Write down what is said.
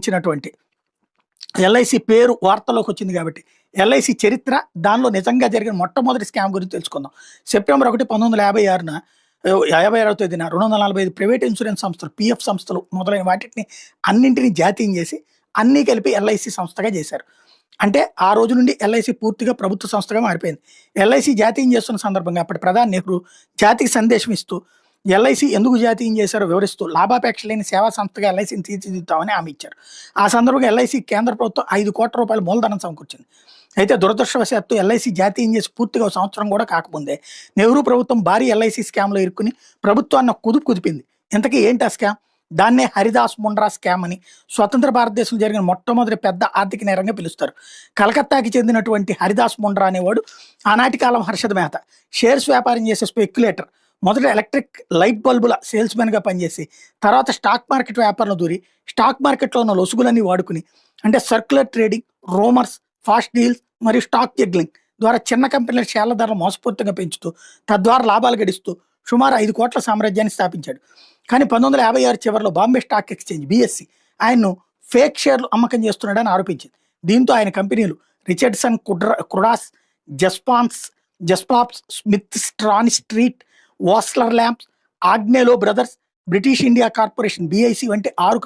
సంబంధించినటువంటి ఎల్ఐసి పేరు వార్తల్లోకి వచ్చింది కాబట్టి ఎల్ఐసి చరిత్ర, దానిలో నిజంగా జరిగిన మొట్టమొదటి స్కామ్ గురించి తెలుసుకుందాం. సెప్టెంబర్ 1, 1956న 56వ తేదీన 245 ప్రైవేట్ ఇన్సూరెన్స్ సంస్థలు, పిఎఫ్ సంస్థలు మొదలైన వాటిని అన్నింటినీ జాతీయం చేసి అన్నీ కలిపి ఎల్ఐసి సంస్థగా చేశారు. అంటే ఆ రోజు నుండి ఎల్ఐసి పూర్తిగా ప్రభుత్వ సంస్థగా మారిపోయింది. ఎల్ఐసి జాతీయం చేస్తున్న సందర్భంగా అప్పటి ప్రధాని నెహ్రూ జాతికి సందేశం ఇస్తూ ఎల్ఐసి ఎందుకు జాతీయం చేశారో వివరిస్తూ లాభాపేక్ష లేని సేవా సంస్థగా ఎల్ఐసిని తీర్చిదిద్దామని హామీ ఇచ్చారు. ఆ సందర్భంగా ఎల్ఐసి కేంద్ర ప్రభుత్వం 5 కోట్ల రూపాయల మూలధనం సమకూర్చింది. అయితే దురదృష్టవశాత్తు ఎల్ఐసి జాతీయం చేసి పూర్తిగా ఒక సంవత్సరం కూడా కాకముందే నెహ్రూ ప్రభుత్వం భారీ ఎల్ఐసి స్కామ్లో ఇరుక్కుని ప్రభుత్వాన్ని ఒక కుదిపింది. ఇంతకీ ఏంటి ఆ స్కామ్? దాన్నే హరిదాస్ ముండ్రా స్కామ్ అని స్వతంత్ర భారతదేశంలో జరిగిన మొట్టమొదటి పెద్ద ఆర్థిక నేరంగా పిలుస్తారు. కలకత్తాకి చెందినటువంటి హరిదాస్ ముండ్రా అనేవాడు ఆనాటి కాలం హర్షద్ మెహతా షేర్స్ వ్యాపారం చేసే స్పెక్యులేటర్. మొదట ఎలక్ట్రిక్ లైట్ బల్బుల సేల్స్మెన్గా పనిచేసి తర్వాత స్టాక్ మార్కెట్ వ్యాపారంలో దూరి స్టాక్ మార్కెట్లో ఉన్న లొసుగులన్నీ వాడుకుని, అంటే circular trading, rumours, fast deals మరియు స్టాక్ జగ్లింగ్ ద్వారా చిన్న కంపెనీల షేర్ల ధరలు మోసపూరితంగా పెంచుతూ తద్వారా లాభాలు గడిస్తూ సుమారు 5 కోట్ల సామ్రాజ్యాన్ని స్థాపించాడు. కానీ 1956 చివరిలో బాంబే స్టాక్ ఎక్స్చేంజ్ BSE ఆయన్ను ఫేక్ షేర్లు అమ్మకం చేస్తున్నాడని ఆరోపించింది. దీంతో ఆయన కంపెనీలు Richardson, Cruddas, Jessops, Smith Stanistreet, Osler lamps, Agnelo brothers, British India corporation BIC వంటి 6